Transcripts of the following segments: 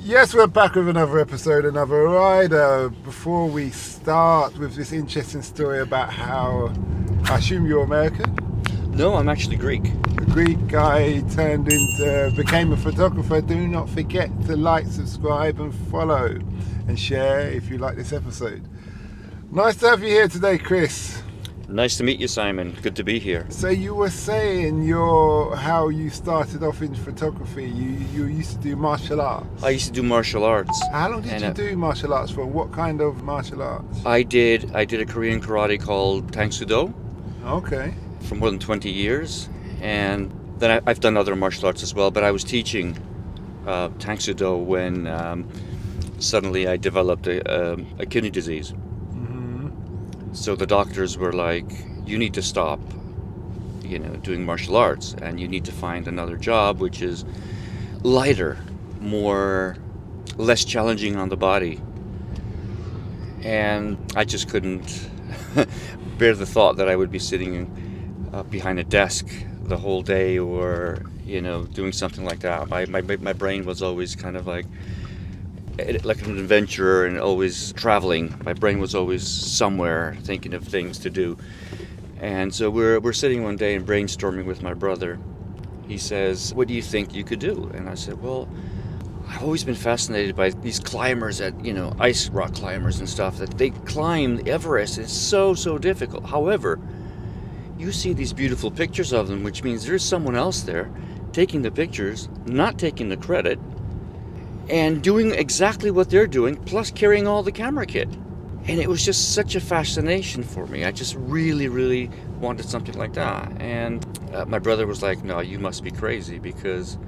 Yes, we're back with another episode, another rider. Before we start with this interesting story about how, I assume you're American? No, I'm actually Greek. A Greek guy became a photographer. Do not forget to like, subscribe and follow and share if you like this episode. Nice to have you here today, Chris. Nice to meet you, Simon. Good to be here. So you were saying how you started off in photography. You used to do martial arts. I used to do martial arts. How long did you do martial arts for? What kind of martial arts? I did a Korean karate called taxichronicles. Okay. For more than 20 years. And then I've done other martial arts as well, but I was teaching taxichronicles when suddenly I developed a kidney disease. So the doctors were like, you need to stop, doing martial arts, and you need to find another job which is lighter, less challenging on the body. And I just couldn't bear the thought that I would be sitting behind a desk the whole day or, doing something like that. My brain was always kind of like an adventurer and always traveling. My brain was always somewhere thinking of things to do. And so we're sitting one day and brainstorming with my brother. He says, what do you think you could do? And I said, well, I've always been fascinated by these climbers ice rock climbers and stuff, that they climb Everest. It's so difficult. However, you see these beautiful pictures of them, which means there's someone else there taking the pictures, not taking the credit, and doing exactly what they're doing, plus carrying all the camera kit. And it was just such a fascination for me. I just really, really wanted something like that. And my brother was like, no, you must be crazy, because,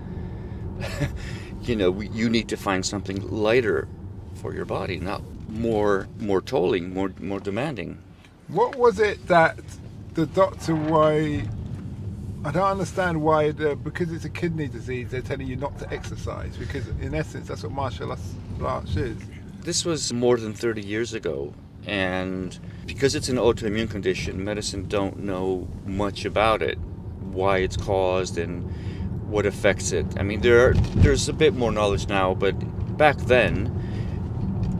you need to find something lighter for your body, not more tolling, more demanding. What was it that the doctor, I don't understand why, because it's a kidney disease, they're telling you not to exercise, because in essence that's what martial arts is. This was more than 30 years ago, and because it's an autoimmune condition, medicine don't know much about it, why it's caused and what affects it. I mean, there's a bit more knowledge now, but back then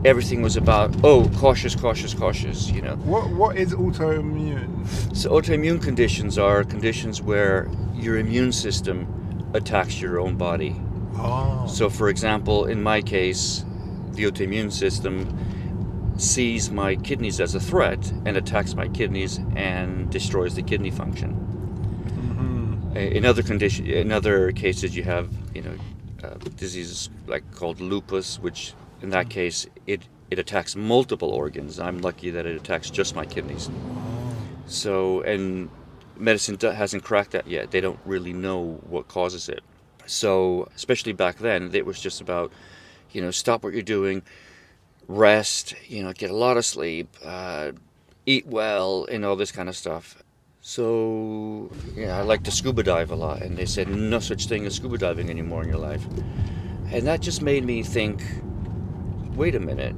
everything was about, cautious. What is autoimmune? So autoimmune conditions are conditions where your immune system attacks your own body. Oh. So for example, in my case, the autoimmune system sees my kidneys as a threat and attacks my kidneys and destroys the kidney function. Mm-hmm. In other cases, you have diseases called lupus, which in that case it attacks multiple organs. I'm lucky that it attacks just my kidneys. So, and medicine hasn't cracked that yet. They don't really know what causes it. So, especially back then, it was just about, stop what you're doing, rest, get a lot of sleep, eat well, and all this kind of stuff. So, I like to scuba dive a lot, and they said no such thing as scuba diving anymore in your life. And that just made me think, wait a minute,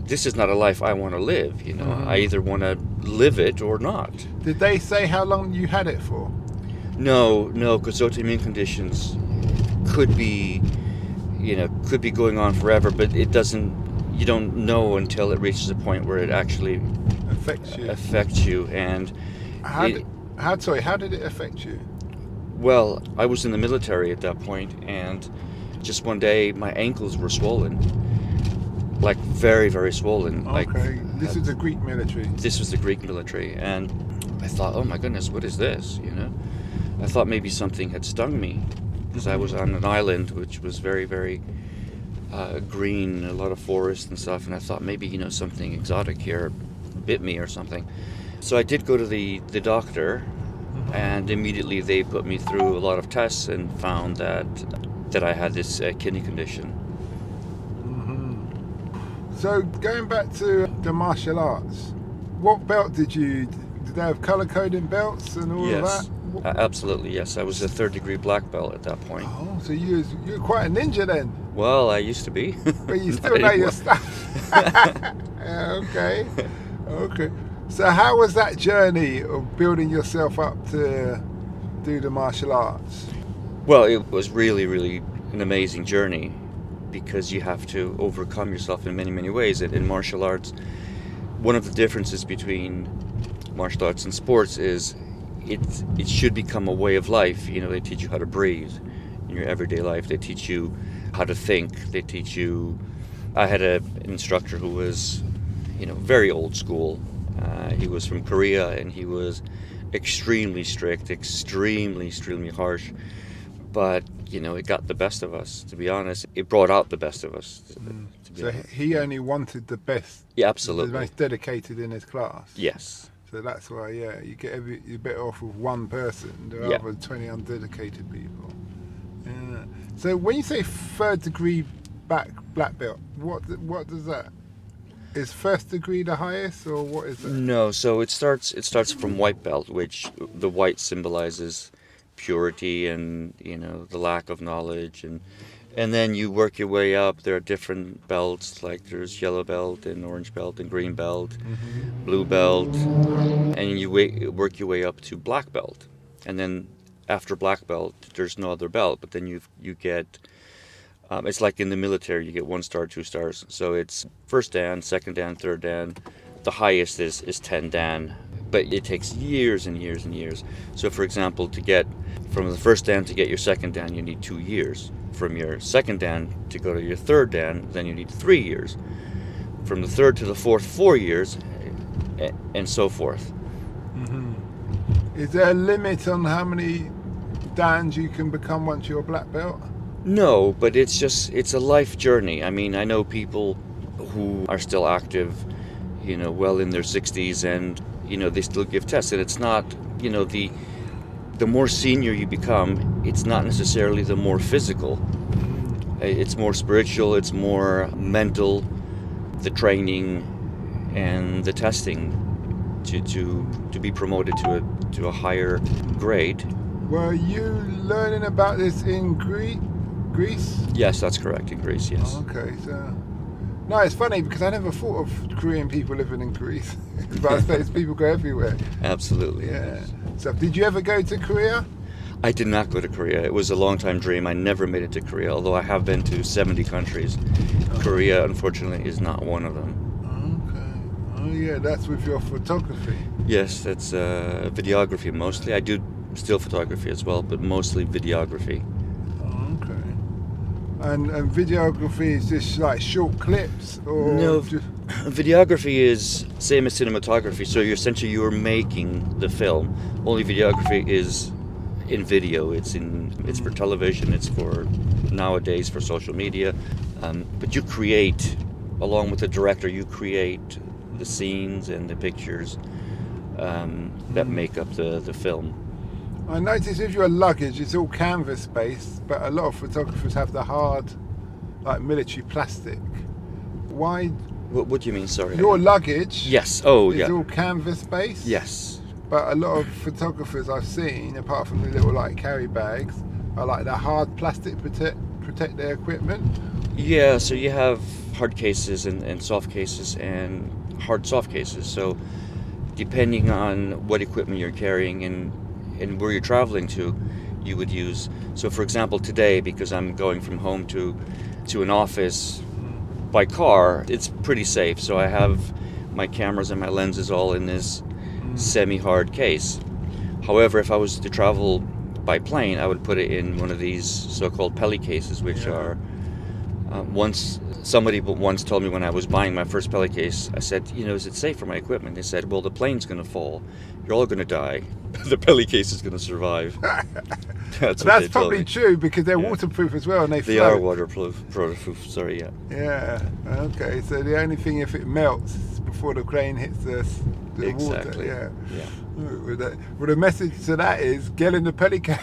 this is not a life I want to live, Mm-hmm. I either want to live it or not. Did they say how long you had it for? No, because autoimmune conditions could be going on forever, but you don't know until it reaches a point where it actually affects you. And how did it affect you? Well, I was in the military at that point, and just one day my ankles were swollen, like very, very swollen. Okay, this is the Greek military. This was the Greek military, and I thought, oh my goodness, what is this? I thought maybe something had stung me, because I was on an island which was very, very green, a lot of forest and stuff, and I thought maybe something exotic here bit me or something. So I did go to the doctor, and immediately they put me through a lot of tests and found that I had this kidney condition. Mm-hmm. So going back to the martial arts, what belt did they have color coding belts and all of that? Absolutely, yes. I was a 3rd-degree black belt at that point. Oh, so you're quite a ninja then. Well, I used to be. But you still know your stuff. Okay. So how was that journey of building yourself up to do the martial arts? Well, it was really, really an amazing journey, because you have to overcome yourself in many, many ways. And in martial arts, one of the differences between martial arts and sports is it should become a way of life. You know, they teach you how to breathe in your everyday life. They teach you how to think. They teach you. I had an instructor who was, very old school. He was from Korea, and he was extremely strict, extremely harsh. But it got the best of us. To be honest, it brought out the best of us. So he only wanted the best. Yeah, absolutely. The most dedicated in his class. Yes. So that's why, you're better off with one person rather than 20 undedicated people. Yeah. So when you say third degree black belt, what does that? Is first degree the highest, or what is it? No, so it starts from white belt, which the white symbolizes purity and the lack of knowledge, and then you work your way up. There are different belts, like there's yellow belt and orange belt and green belt, blue belt, and you work your way up to black belt, and then after black belt there's no other belt, but then you get it's like in the military, you get 1 star, 2 stars. So it's first dan, second dan, third dan. The highest is 10 dan, but it takes years and years and years. So for example, to get from the first dan to get your second dan, you need 2 years. From your second dan to go to your third dan, then you need 3 years. From the third to the fourth, 4 years, and so forth. Is there a limit on how many dans you can become once you're a black belt? No, but it's a life journey. I mean, I know people who are still active, well in their 60s, and they still give tests, and it's not, the more senior you become, it's not necessarily the more physical. It's more spiritual, it's more mental, the training and the testing to be promoted to a higher grade. Were you learning about this in Greece? Yes, that's correct, in Greece, yes. Okay, so... No, it's funny because I never thought of Korean people living in Greece. But I suppose people go everywhere. Absolutely. Yeah. So did you ever go to Korea? I did not go to Korea. It was a long-time dream. I never made it to Korea, although I have been to 70 countries. Korea, unfortunately, is not one of them. Okay. Oh, yeah, that's with your photography. Yes, that's videography mostly. I do still photography as well, but mostly videography. And videography is just like short clips, or no? Just... Videography is same as cinematography. So you're making the film. Only videography is in video. It's for television. It's for nowadays for social media. But you create, along with the director, you create the scenes and the pictures that make up the film. I noticed with your luggage, it's all canvas based, but a lot of photographers have the hard, like military plastic. Why? What do you mean? Sorry. Your luggage. Yes. Oh, is yeah. all canvas based. Yes. But a lot of photographers I've seen, apart from the little like carry bags, are like the hard plastic protect their equipment. Yeah. So you have hard cases and soft cases and hard soft cases. So depending on what equipment you're carrying and where you're traveling to, you would use. So for example, today, because I'm going from home to an office by car, it's pretty safe. So I have my cameras and my lenses all in this semi-hard case. However, if I was to travel by plane, I would put it in one of these so-called Peli cases, which are somebody once told me when I was buying my first Peli case, I said, is it safe for my equipment? They said, well, the plane's going to fall. You're all going to die. The Peli case is going to survive. That's probably true because they're waterproof as well, and they float. Are waterproof. Sorry, yeah. Yeah. Okay. So the only thing, if it melts before the crane hits the exactly. water, yeah. Well, the message to that is get in the Peli case.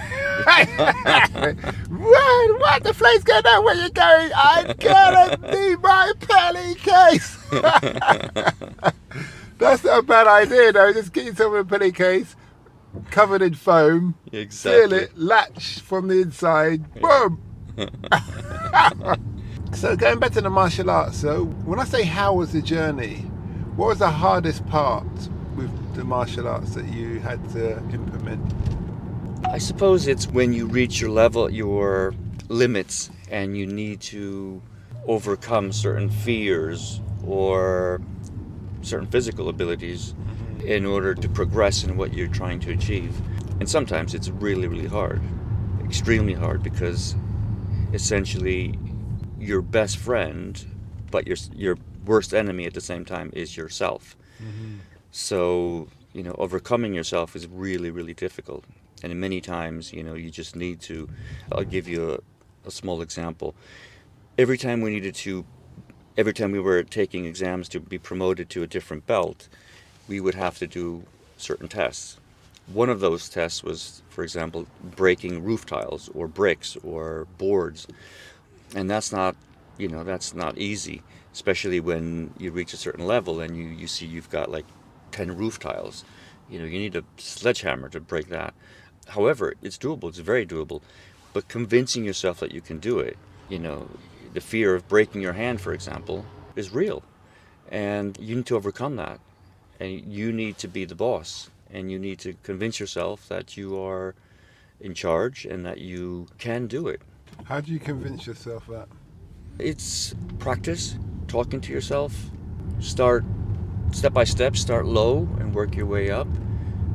What? The plane's going down. Where you going? I'm gonna need my Peli case. That's not a bad idea, though. Just get yourself a Peli case, covered in foam. Exactly. Seal it, latch from the inside. Boom. So going back to the martial arts. So when I say how was the journey, what was the hardest part with the martial arts that you had to implement? I suppose it's when you reach your limits, and you need to overcome certain fears or certain physical abilities in order to progress in what you're trying to achieve. And sometimes it's really, really hard, extremely hard, because essentially your best friend, but your worst enemy at the same time, is yourself. So, overcoming yourself is really, really difficult. And many times, you just need to, I'll give you a small example. Every time we were taking exams to be promoted to a different belt, we would have to do certain tests. One of those tests was, for example, breaking roof tiles or bricks or boards. And that's not easy, especially when you reach a certain level and you see you've got like 10 roof tiles. You need a sledgehammer to break that. However, it's doable, it's very doable. But convincing yourself that you can do it, the fear of breaking your hand, for example, is real. And you need to overcome that. And you need to be the boss. And you need to convince yourself that you are in charge and that you can do it. How do you convince yourself that? It's practice, talking to yourself. Start step by step, start low and work your way up.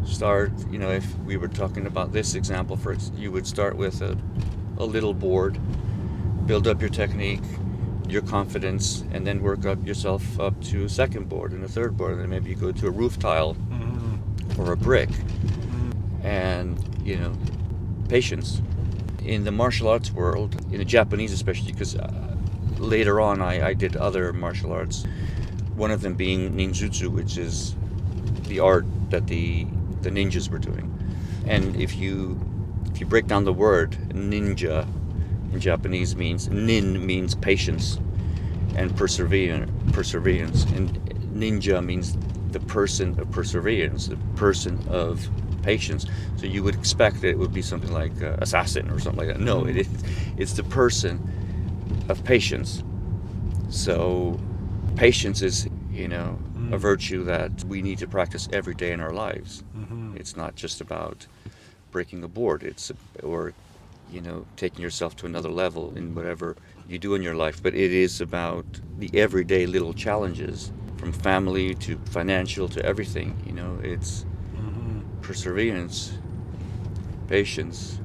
Start, if we were talking about this example, you would start with a little board, build up your technique, your confidence, and then work yourself up to a second board and a third board, and then maybe you go to a roof tile or a brick. And, patience. In the martial arts world, in the Japanese especially, because later on I did other martial arts, one of them being ninjutsu, which is the art that the ninjas were doing. And if you break down the word ninja in Japanese, nin means patience and perseverance, and ninja means the person of perseverance, the person of patience. So you would expect that it would be something like assassin or something like that. No, it's the person of patience. So patience is a virtue that we need to practice every day in our lives. It's not just about breaking a board, or taking yourself to another level in whatever you do in your life, but it is about the everyday little challenges, from family to financial to everything. It's perseverance, patience,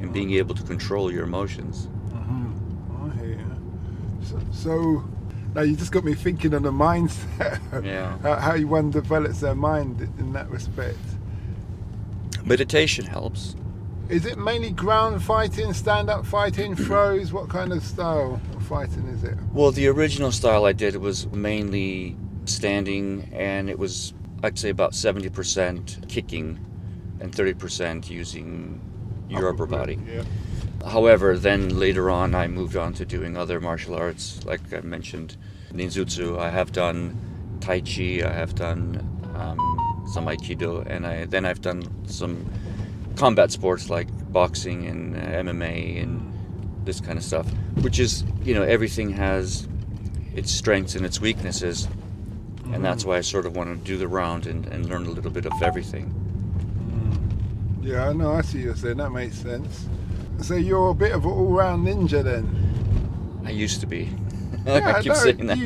and being able to control your emotions. I hear you. So now you just got me thinking on the mindset. Yeah. How one develops their mind in that respect. Meditation helps. Is it mainly ground fighting, stand-up fighting, throws? What kind of style of fighting is it? Well, the original style I did was mainly standing, and it was, I'd say, about 70% kicking and 30% using your upper body. Yeah. However, then later on I moved on to doing other martial arts, like I mentioned, ninjutsu. I have done tai chi, I have done some aikido, and I've done some combat sports like boxing and MMA and this kind of stuff, which is, everything has its strengths and its weaknesses, and that's why I sort of want to do the round and learn a little bit of everything. Yeah, I know, I see what you're saying, that makes sense. So you're a bit of an all-round ninja then? I used to be. Yeah, I keep saying that.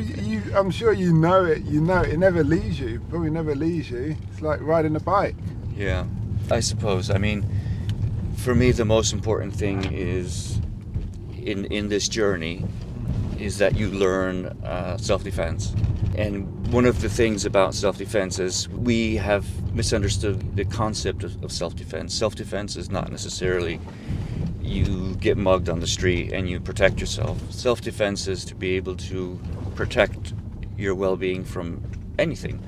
I'm sure you know it, it never leaves you, probably never leaves you. It's like riding a bike. Yeah, I suppose. I mean, for me, the most important thing is in this journey is that you learn self-defense. And one of the things about self-defense is we have misunderstood the concept of self-defense. Self-defense is not necessarily you get mugged on the street and you protect yourself. Self-defense is to be able to protect your well-being from anything,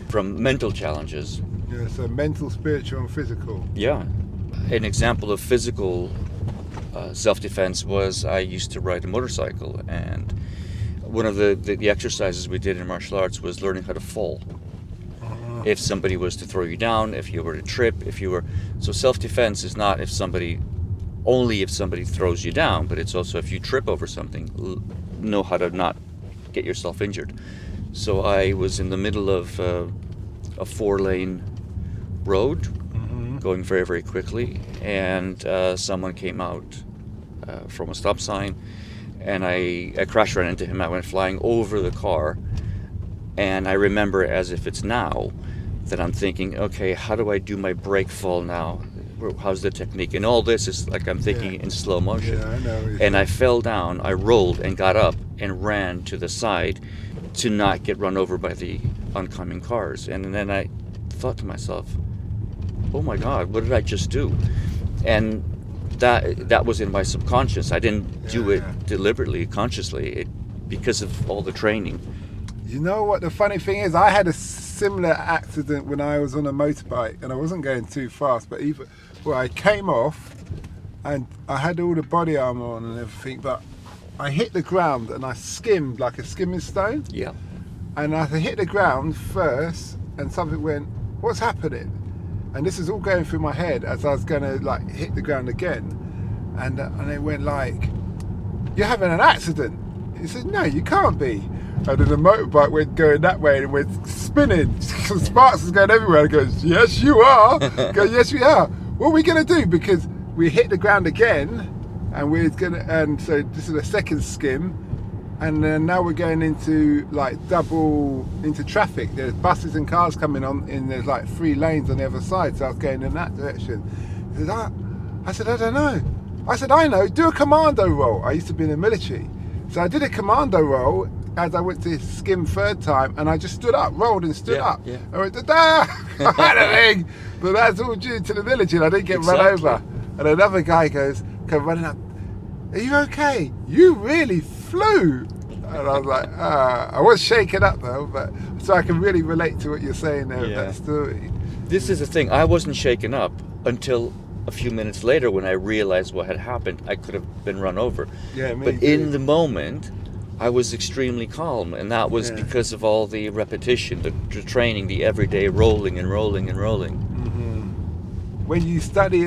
from mental challenges. Yeah, so mental, spiritual and physical. Yeah. An example of physical self-defense was I used to ride a motorcycle, and one of the exercises we did in martial arts was learning how to fall. If somebody was to throw you down, if you were to trip, so self-defense is not only if somebody throws you down, but it's also if you trip over something, know how to not get yourself injured. So I was in the middle of a 4-lane road, going very, very quickly, and someone came out from a stop sign, and I crash ran into him. I went flying over the car, and I remember as if it's now that I'm thinking, okay, how do I do my brake fall now? How's the technique? And all this is like I'm thinking in slow motion. Yeah, I know. And I fell down, I rolled and got up and ran to the side to not get run over by the oncoming cars. And then I thought to myself, oh my God, what did I just do? And that was in my subconscious. I didn't do it deliberately, consciously, because of all the training. You know what the funny thing is? I had a similar accident when I was on a motorbike, and I wasn't going too fast, but I came off and I had all the body armor on and everything, but I hit the ground and I skimmed like a skimming stone. Yeah. And I hit the ground first and something went, what's happening? And this is all going through my head as I was going to like hit the ground again. And it went like, you're having an accident. He said, no, you can't be. And then the motorbike went going that way and it went spinning. Sparks was going everywhere. I goes, yes, you are. I go, yes, we are. What are we going to do? Because we hit the ground again, and so this is a second skim, and then now we're going into like double into traffic. There's buses and cars coming on, and there's like 3 lanes on the other side. So I was going in that direction. I said, I don't know. I said, I know. Do a commando roll. I used to be in the military, so I did a commando roll as I went to skim third time, and I just stood up, rolled and stood up. Yeah. I went, da-da! I had a thing. But that's all due to the village, and I didn't get run over. And another guy come running up, are you okay? You really flew. And I was like, I was shaken up though, but so I can really relate to what you're saying there with that story. This is the thing, I wasn't shaken up until a few minutes later when I realized what had happened. I could have been run over. Yeah, me but too. In the moment, I was extremely calm, and that was because of all the repetition, the training, the everyday rolling and rolling and rolling. Mm-hmm. When you study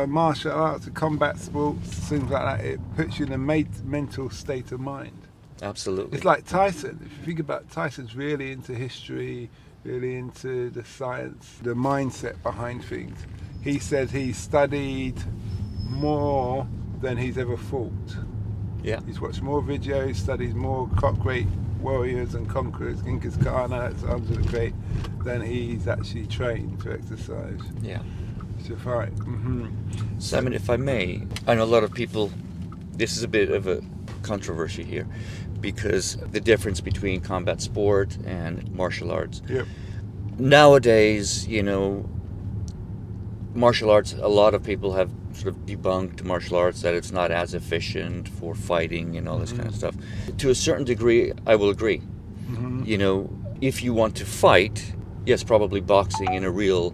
martial arts, combat sports, things like that, it puts you in a mental state of mind. Absolutely. It's like Tyson. If you think about it, Tyson's really into history, really into the science, the mindset behind things. He said he studied more than he's ever fought. Yeah. He's watched more videos, studies more great warriors and conquerors, Genghis Khan, Alexander the Great, than he's actually trained to exercise. Yeah. To fight. Mm-hmm. Simon, if I may, I know a lot of people, this is a bit of a controversy here, because the difference between combat sport and martial arts. Yep. Nowadays, martial arts, a lot of people have sort of debunked martial arts, that it's not as efficient for fighting and all this kind of stuff. To a certain degree, I will agree. Mm-hmm. If you want to fight, yes, probably boxing in a real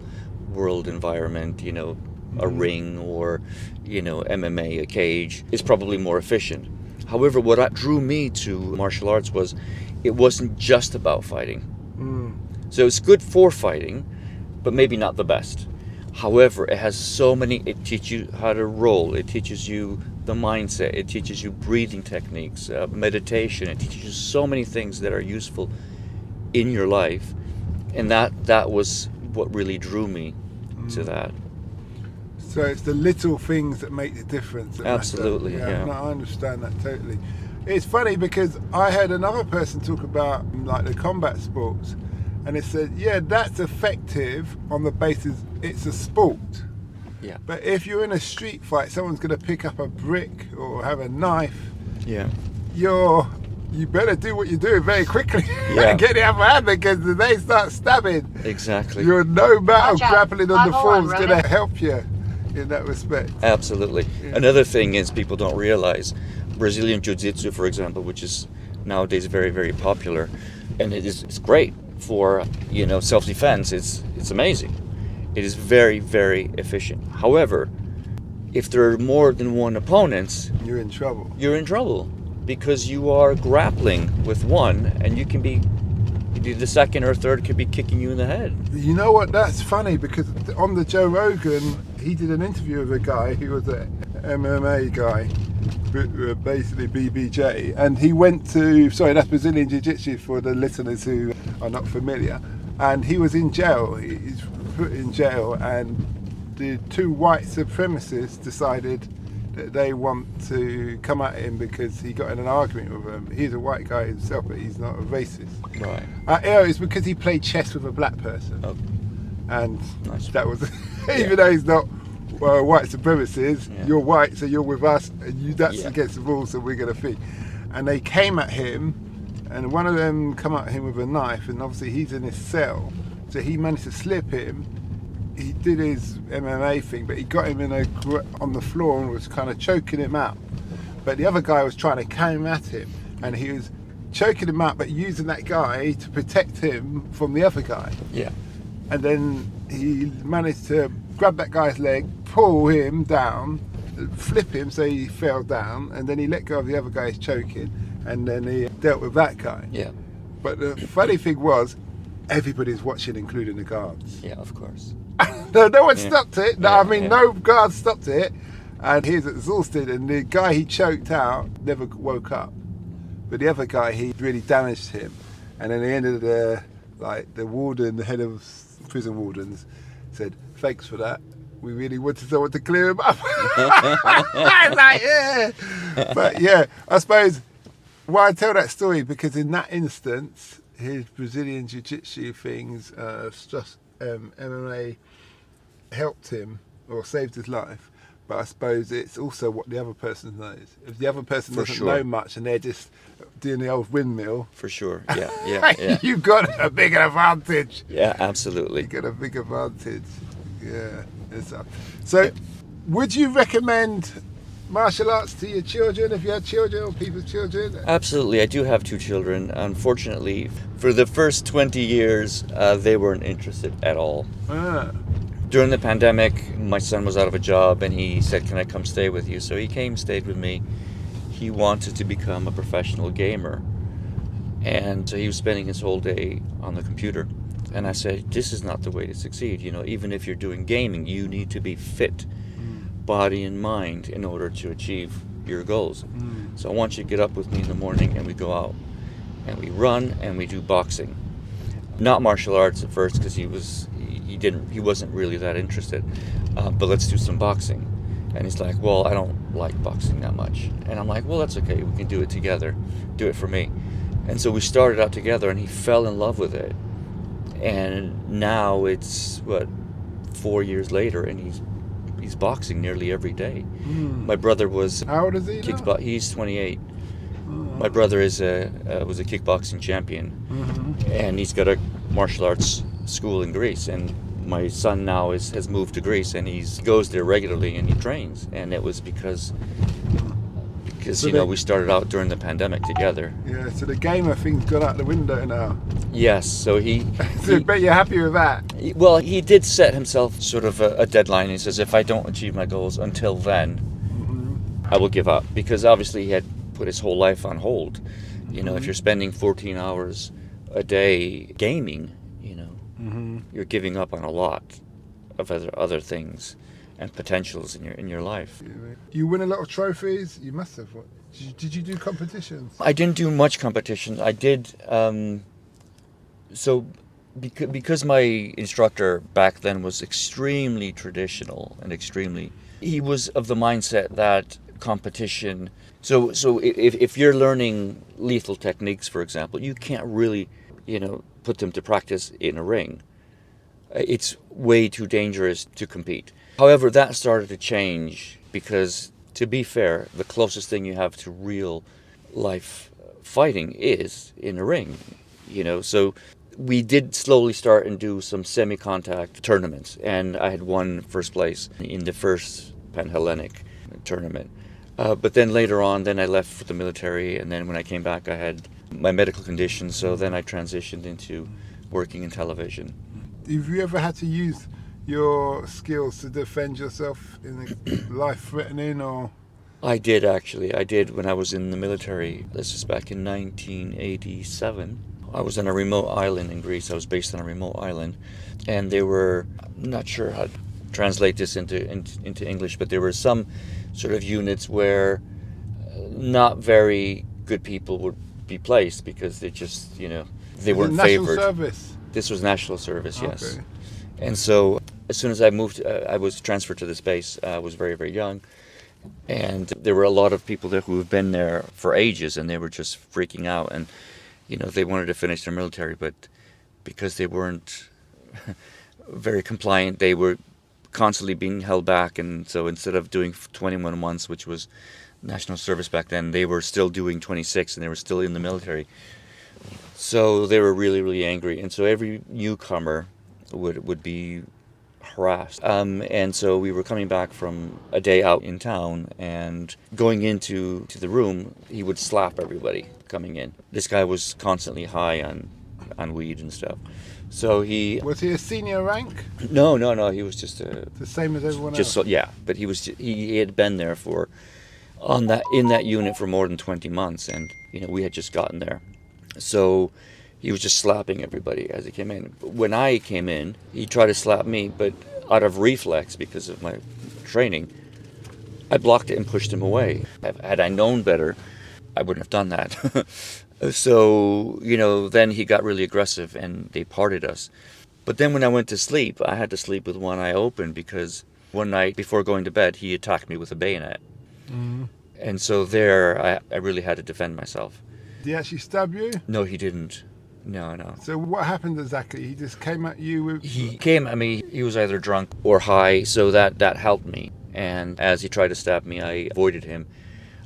world environment, a ring or, MMA, a cage, is probably more efficient. However, what drew me to martial arts was it wasn't just about fighting. So it's good for fighting, but maybe not the best. However, it has it teaches you how to roll, it teaches you the mindset, it teaches you breathing techniques, meditation, it teaches you so many things that are useful in your life. And that was what really drew me to that. So it's the little things that make the difference. Absolutely, yeah. No, I understand that totally. It's funny because I heard another person talk about like the combat sports, and it said, yeah, that's effective on the basis it's a sport. Yeah. But if you're in a street fight, someone's going to pick up a brick or have a knife. Yeah. You better do what you're doing very quickly. Yeah. Get the upper hand, because if they start stabbing, exactly, your no matter of Watch out. grappling on the floor is going to Ronan. help you in that respect. Absolutely. Yeah. Another thing is people don't realize Brazilian Jiu-Jitsu, for example, which is nowadays very, very popular, and it's great for self-defense. It's amazing. It is very, very efficient. However, if there are more than one opponents, You're in trouble. You're in trouble, because you are grappling with one, and you can be the second or third could be kicking you in the head. You know what? That's funny, because on the Joe Rogan, he did an interview with a guy who was an MMA guy, basically BBJ, and he went to, that's Brazilian Jiu-Jitsu for the listeners who are not familiar, and he was in jail. He's put in jail, and the 2 white supremacists decided they want to come at him because he got in an argument with them. He's a white guy himself, but he's not a racist. Right. It's because he played chess with a black person. Oh. And Nice. that was, even though he's not white supremacist, you're white, so you're with us, and that's against the rules, so we're going to feed. And they came at him, and one of them come at him with a knife, and obviously he's in his cell, so he managed to slip him. He did his MMA thing, but he got him on the floor and was kind of choking him out. But the other guy was trying to come at him, and he was choking him out, but using that guy to protect him from the other guy. Yeah. And then he managed to grab that guy's leg, pull him down, flip him so he fell down, and then he let go of the other guy's choking, and then he dealt with that guy. Yeah. But the funny thing was, everybody's watching, including the guards. Yeah, of course. No one stopped it. No, no guard stopped it. And he's exhausted, and the guy he choked out never woke up. But the other guy, he really damaged him. And then the end of the warden, the head of prison wardens, said, "Thanks for that. We really wanted someone to clear him up." I was like, yeah. But yeah, I suppose why I tell that story, because in that instance, his Brazilian Jiu-Jitsu things, MMA helped him or saved his life. But I suppose it's also what the other person knows. If the other person doesn't know much and they're just doing the old windmill, for sure, yeah. You've got a big advantage. Yeah, absolutely. You've got a big advantage. Yeah. So, would you recommend martial arts to your children, if you had children or people's children? Absolutely. I do have 2 children. Unfortunately, for the first 20 years, they weren't interested at all. During the pandemic, my son was out of a job, and he said, "Can I come stay with you?" So he came, stayed with me. He wanted to become a professional gamer, and so he was spending his whole day on the computer. And I said, "This is not the way to succeed. Even if you're doing gaming, you need to be fit, body and mind, in order to achieve your goals. So I want you to get up with me in the morning, and we go out, and we run, and we do boxing. Not martial arts at first, because he wasn't really that interested. But let's do some boxing." And he's like, "Well, I don't like boxing that much." And I'm like, "Well, that's okay. We can do it together. Do it for me." And so we started out together, and he fell in love with it. And now it's 4 years later, and he's boxing nearly every day. My brother was. How old is he now? He's 28. My brother was a kickboxing champion, and he's got a martial arts school in Greece. And my son now has moved to Greece, and he goes there regularly, and he trains. And it was because we started out during the pandemic together. Yeah, so the gamer thing's gone out the window now. Yes, so So I bet you're happy with that. Well, he did set himself sort of a deadline. He says, if I don't achieve my goals until then, I will give up. Because obviously he had put his whole life on hold. If you're spending 14 hours a day gaming, you're giving up on a lot of other things and potentials in your life. You win a lot of trophies. You must have. Did you do competitions? I didn't do much competition. I did. So because my instructor back then was extremely traditional and he was of the mindset that competition. So if you're learning lethal techniques, for example, you can't really, put them to practice in a ring. It's way too dangerous to compete. However, that started to change because, to be fair, the closest thing you have to real life fighting is in a ring, So we did slowly start and do some semi-contact tournaments, and I had won first place in the first Pan-Hellenic tournament. But then later on, I left for the military, and then when I came back, I had my medical condition, so then I transitioned into working in television. Have you ever had to use your skills to defend yourself in a life-threatening or? I did, actually. I did when I was in the military. This was back in 1987. I was on a remote island in Greece. I was based on a remote island. And they were, I'm not sure how to translate this into English, but there were some sort of units where not very good people would be placed because they just, they weren't favored. National service? This was national service, yes. Okay. And so as soon as I moved, I was transferred to this base. I was very, very young. And there were a lot of people there who have been there for ages, and they were just freaking out. And, they wanted to finish their military, but because they weren't very compliant, they were constantly being held back. And so instead of doing 21 months, which was national service back then, they were still doing 26, and they were still in the military. So they were really, really angry. And so every newcomer would be harassed. And so we were coming back from a day out in town, and going into the room, he would slap everybody coming in. This guy was constantly high on weed and stuff. So Was he a senior rank? No, he was just the same as everyone else? So, yeah, but he had been there in that unit for more than 20 months, and we had just gotten there. So he was just slapping everybody as he came in. When I came in, he tried to slap me, but out of reflex, because of my training, I blocked it and pushed him away. Had I known better, I wouldn't have done that. So, then he got really aggressive, and they parted us. But then when I went to sleep, I had to sleep with one eye open, because one night before going to bed, he attacked me with a bayonet. Mm-hmm. And so there, I really had to defend myself. Did he actually stab you? No, he didn't. No. So what happened exactly? He just came at you with... He came at me. He was either drunk or high, so that helped me. And as he tried to stab me, I avoided him.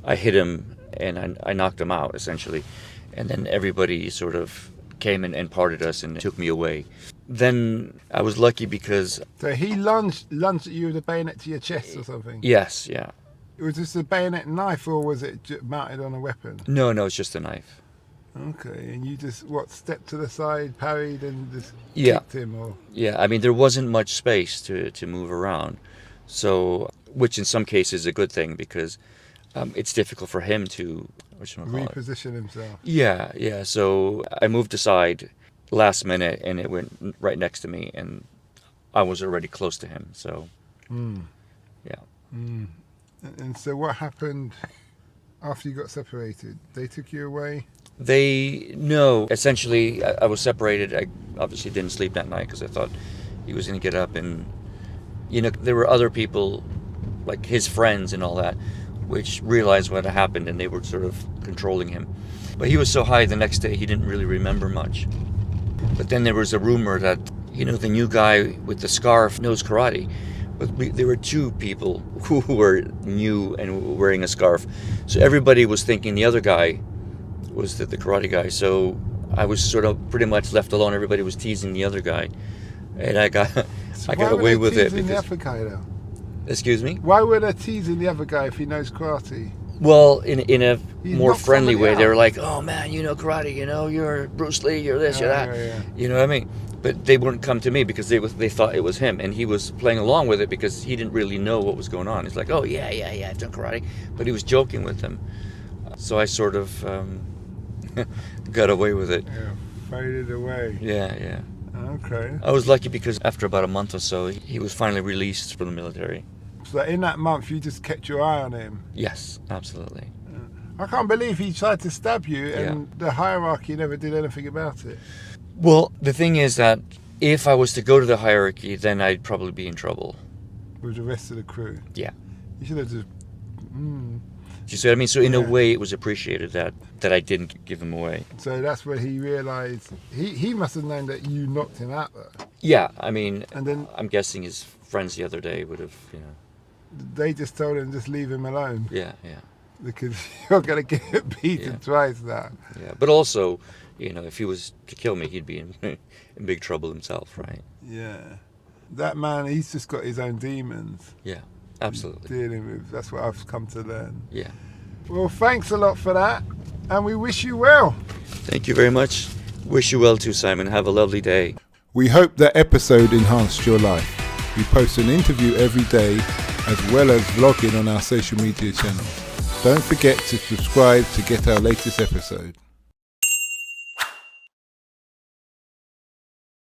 I hit him, and I knocked him out, essentially. And then everybody sort of came in and parted us and took me away. Then I was lucky because... So he lunged at you with a bayonet to your chest or something? Yes, yeah. Was this a bayonet knife, or was it mounted on a weapon? No, it's just a knife. Okay, and you just, stepped to the side, parried, and just kicked him? Or? Yeah, I mean, there wasn't much space to move around. So, which in some cases is a good thing, because it's difficult for him to... reposition himself. Yeah. So I moved aside last minute, and it went right next to me, and I was already close to him. So, yeah. Mm. And so what happened after you got separated? They took you away? No. Essentially, I was separated. I obviously didn't sleep that night because I thought he was going to get up, and there were other people, like his friends and all that, which realized what had happened, and they were sort of controlling him. But he was so high the next day, he didn't really remember much. But then there was a rumor that, the new guy with the scarf knows karate. But there were two people who were new and were wearing a scarf. So everybody was thinking the other guy was the karate guy. So I was sort of pretty much left alone. Everybody was teasing the other guy. And I got away with it. Why were they teasing the other guy, though? Excuse me? Why were they teasing the other guy if he knows karate? Well, in a more friendly way, they were like, "Oh man, you know karate, you're Bruce Lee, you're this, you're that." Yeah. You know what I mean? But they wouldn't come to me because they thought it was him, and he was playing along with it because he didn't really know what was going on. He's like, "Oh yeah, I've done karate," but he was joking with them. So I sort of got away with it. Yeah, faded away. Yeah. Okay. I was lucky because after about a month or so, he was finally released from the military. So in that month, you just kept your eye on him? Yes, absolutely. I can't believe he tried to stab you, and the hierarchy never did anything about it. Well, the thing is that if I was to go to the hierarchy, then I'd probably be in trouble. With the rest of the crew? Yeah. You should have just... Do you see what I mean? So in a way, it was appreciated that I didn't give him away. So that's where he realised... He must have known that you knocked him out, though. Yeah, I mean, and then I'm guessing his friends the other day would have, They just told him just leave him alone. Yeah. Because you're going to get beaten twice now. Yeah, but also, if he was to kill me, he'd be in big trouble himself, right? Yeah. That man, he's just got his own demons. Yeah, absolutely. Dealing with. That's what I've come to learn. Yeah. Well, thanks a lot for that, and we wish you well. Thank you very much. Wish you well too, Simon. Have a lovely day. We hope that episode enhanced your life. We post an interview every day, as well as vlogging on our social media channels. Don't forget to subscribe to get our latest episode.